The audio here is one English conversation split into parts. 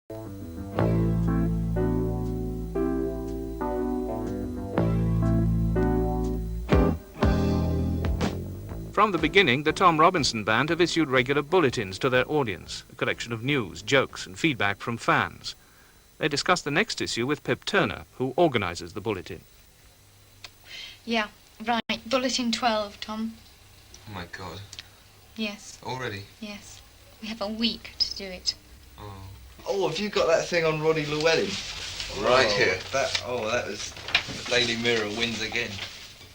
From the beginning, the Tom Robinson Band have issued regular bulletins to their audience, a collection of news, jokes and feedback from fans. They discuss the next issue with Pip Turner, who organises the bulletin. Yeah, right. Bulletin 12, Tom. Oh, my God. Yes. Already? Yes. We have a week to do it. Oh. Oh, have you got that thing on Ronnie Llewellyn? Right here. That was... The Daily Mirror wins again.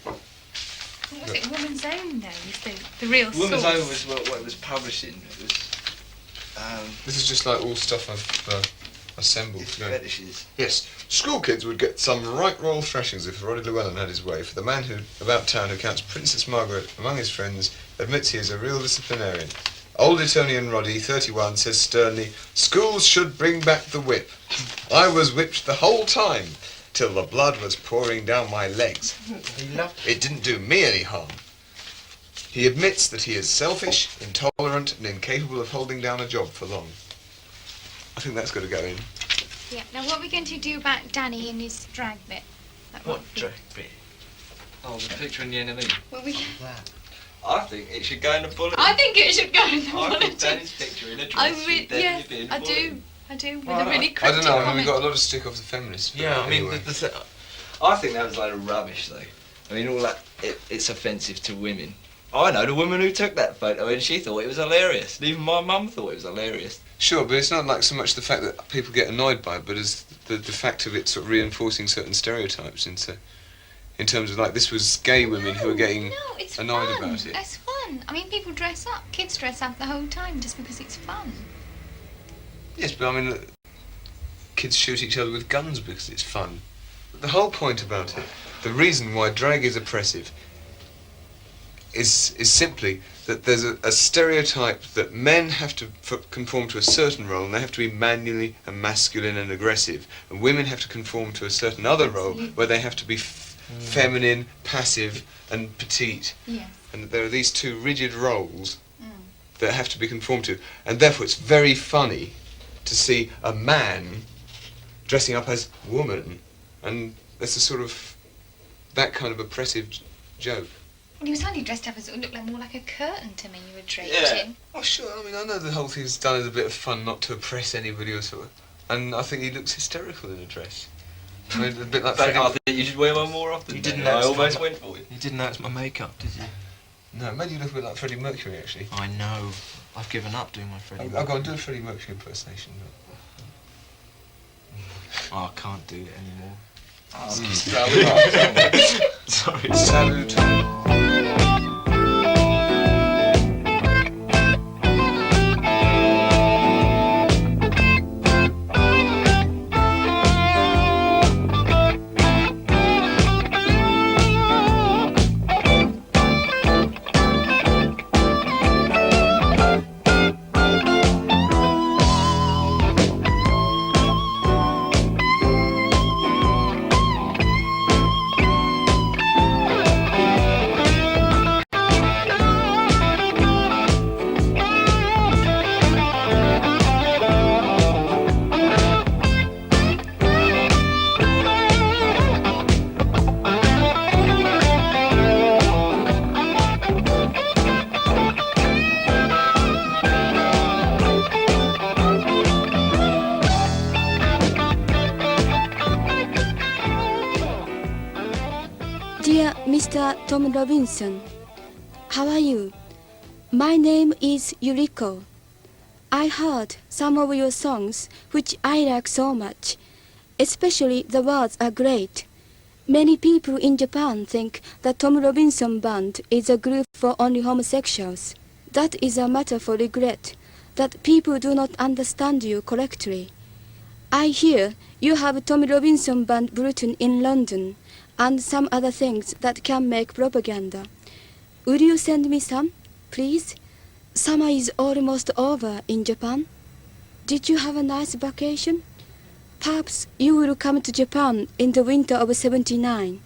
What was it? Woman's Own, though, was the real Woman's source. Own was what it was publishing. It was... This is just like all stuff I've assembled. It's fetishes. Yes, school kids would get some right royal thrashings if Ronnie Llewellyn had his way. For the man about town who counts Princess Margaret among his friends, admits he is a real disciplinarian. Old Etonian Roddy, 31, says sternly, "Schools should bring back the whip. I was whipped the whole time, till the blood was pouring down my legs. It didn't do me any harm." He admits that he is selfish, intolerant, and incapable of holding down a job for long. I think that's got to go in. Yeah. Now, what are we going to do about Danny and his drag bit? What drag bit? Oh, the picture in the NME. Well, we... I think it should go in the bulletin. I think it should go in the I bulletin. think Danny's picture in a dress should definitely be in the bulletin. I do, with Why a not? really I cryptic don't know, I mean, comment. we got a lot of stick off the feminists. Yeah, I mean, anyway. I think that was a load of rubbish, though. I mean, all that, it's offensive to women. I know the woman who took that photo and she thought it was hilarious. And even my mum thought it was hilarious. Sure, but it's not like so much the fact that people get annoyed by it, but as the fact of it sort of reinforcing certain stereotypes in terms of like this was gay women who were getting it's annoyed fun. about it. It's fun. I mean, people dress up. Kids dress up the whole time just because it's fun. Yes, but I mean, kids shoot each other with guns because it's fun. The whole point about it, the reason why drag is oppressive, is simply that there's a stereotype that men have to conform to a certain role, and they have to be manually and masculine and aggressive, and women have to conform to a certain other role where they have to be feminine, passive, and petite. Yes. And there are these two rigid roles that have to be conformed to, and therefore it's very funny to see a man dressing up as woman, and there's a sort of that kind of oppressive joke. Well, he was only dressed up as it looked like more like a curtain to me you were draped in. Oh, sure. I mean, I know the whole thing's done as a bit of fun, not to oppress anybody or sort of, and I think he looks hysterical in a dress. I mean, a bit like But Freddie. I think you should wear one more often. You didn't Danny. I notice almost my- went for it. You didn't notice my makeup, did you? No, it made you look a bit like Freddie Mercury, actually. I know. I've given up doing my Freddie. I'll go and do a Freddie Mercury impersonation. Oh, I can't do it anymore. Sorry. Salute. Dear Mr. Tom Robinson, how are you? My name is Yuriko. I heard some of your songs, which I like so much. Especially the words are great. Many people in Japan think the Tom Robinson Band is a group for only homosexuals. That is a matter for regret, that people do not understand you correctly. I hear you have Tom Robinson Band bulletin in London, and some other things that can make propaganda. Would you send me some, please? Summer is almost over in Japan. Did you have a nice vacation? Perhaps you will come to Japan in the winter of '79.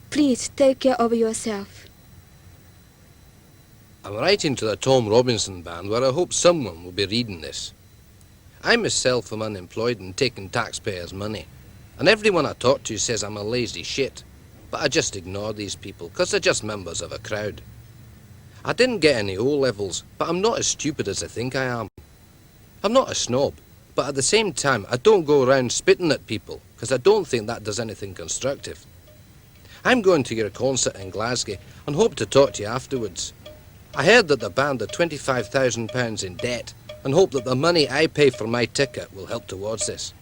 Please take care of yourself. I'm writing to the Tom Robinson Band where I hope someone will be reading this. I myself am unemployed and taking taxpayers' money. And everyone I talk to says I'm a lazy shit. But I just ignore these people, 'cause they're just members of a crowd. I didn't get any O-levels, but I'm not as stupid as I think I am. I'm not a snob, but at the same time, I don't go around spitting at people, 'cause I don't think that does anything constructive. I'm going to your concert in Glasgow and hope to talk to you afterwards. I heard that the band are £25,000 in debt and hope that the money I pay for my ticket will help towards this.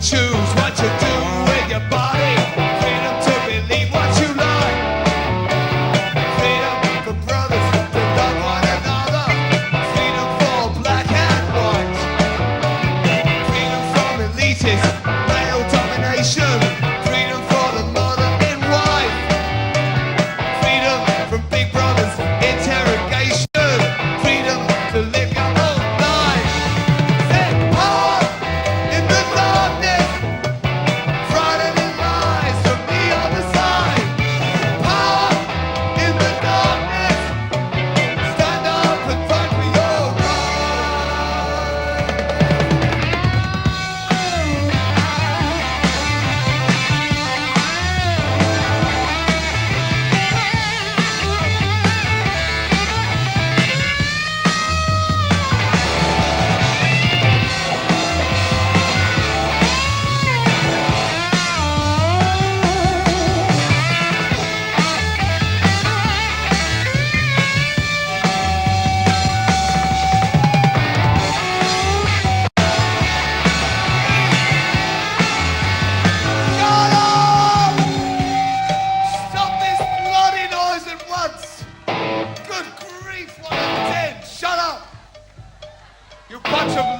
Choose what you do with your body. Freedom to believe what you like. Freedom for brothers to love one another. Freedom for black and white. Freedom from elitist male domination. Freedom for the mother and wife. Freedom from big brother's interrogation. Freedom to live your own life. Set apart in the darkness.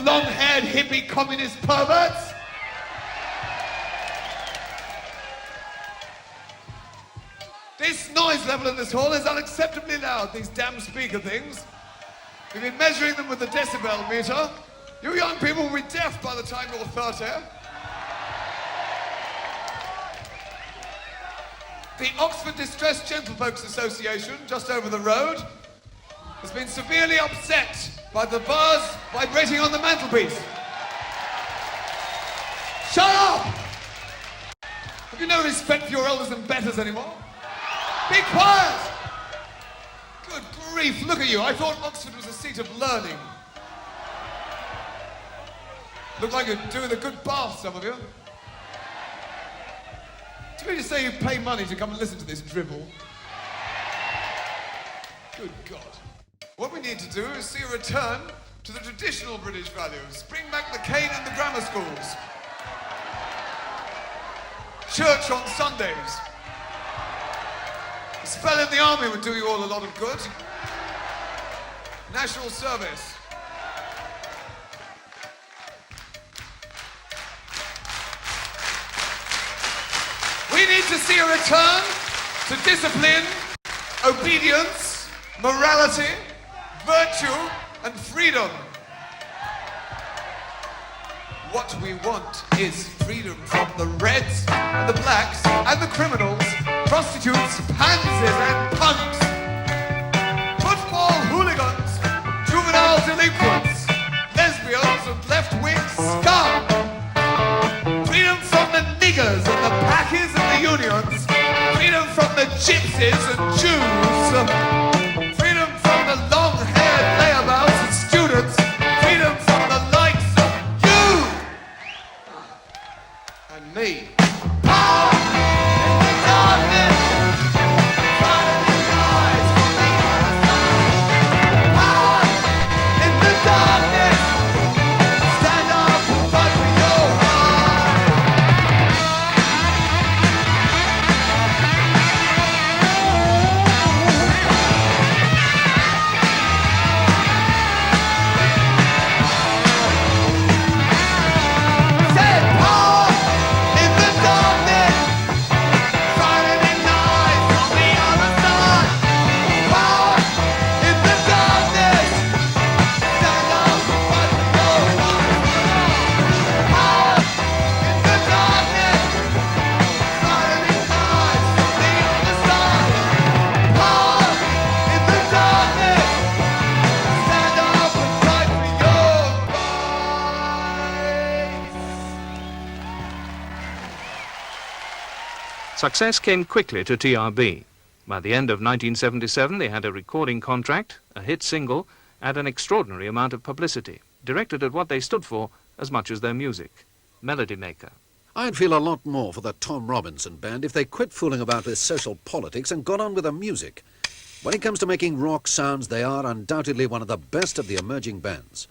Long-haired hippie communist perverts. This noise level in this hall is unacceptably loud, these damn speaker things. We've been measuring them with the decibel meter. You young people will be deaf by the time you're 30. The Oxford Distressed Gentlefolks Association, just over the road, has been severely upset by the bars vibrating on the mantelpiece. Shut up! Have you no respect for your elders and betters anymore? Be quiet! Good grief, look at you. I thought Oxford was a seat of learning. Look like you're doing a good bath, some of you. Do you mean to say you pay money to come and listen to this drivel? Good God. What we need to do is see a return to the traditional British values. Bring back the cane and the grammar schools. Church on Sundays. A spell in the army would do you all a lot of good. National service. We need to see a return to discipline, obedience, morality, virtue and freedom. What we want is freedom from the reds and the blacks and the criminals, prostitutes, pansies and punks, football hooligans, juvenile delinquents, lesbians and left-wing scum. Freedom from the niggers and the packers and the unions. Freedom from the gypsies and Jews. Freedom from the long-haired layabouts and students. Freedom from the likes of you and me. Success came quickly to TRB. By the end of 1977, they had a recording contract, a hit single, and an extraordinary amount of publicity, directed at what they stood for as much as their music, melody maker. I'd feel a lot more for the Tom Robinson Band if they quit fooling about with social politics and got on with the music. When it comes to making rock sounds, they are undoubtedly one of the best of the emerging bands.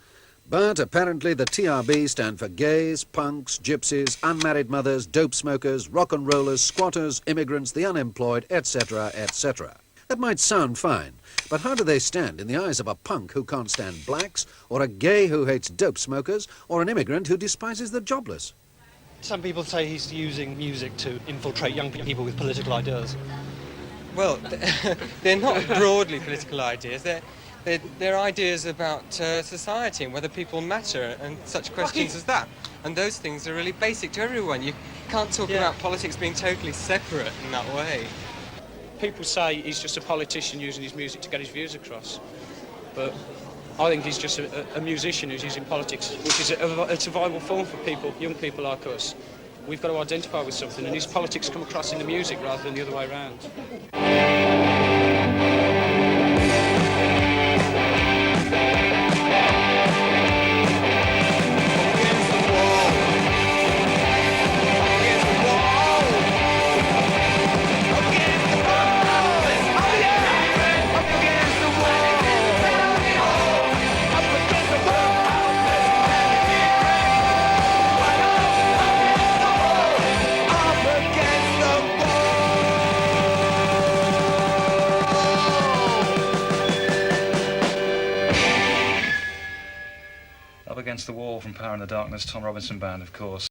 But apparently the TRB stand for gays, punks, gypsies, unmarried mothers, dope smokers, rock and rollers, squatters, immigrants, the unemployed, etc., etc. That might sound fine, but how do they stand in the eyes of a punk who can't stand blacks, or a gay who hates dope smokers, or an immigrant who despises the jobless? Some people say he's using music to infiltrate young people with political ideas. Well, they're not broadly political ideas. They're ideas about society and whether people matter and such questions as that. And those things are really basic to everyone. You can't talk about politics being totally separate in that way. People say he's just a politician using his music to get his views across. But I think he's just a musician who's using politics, which is it's a viable form for people, young people like us. We've got to identify with something, and his politics come across in the music rather than the other way around. Up Against the Wall from Power in the Darkness, Tom Robinson Band, of course.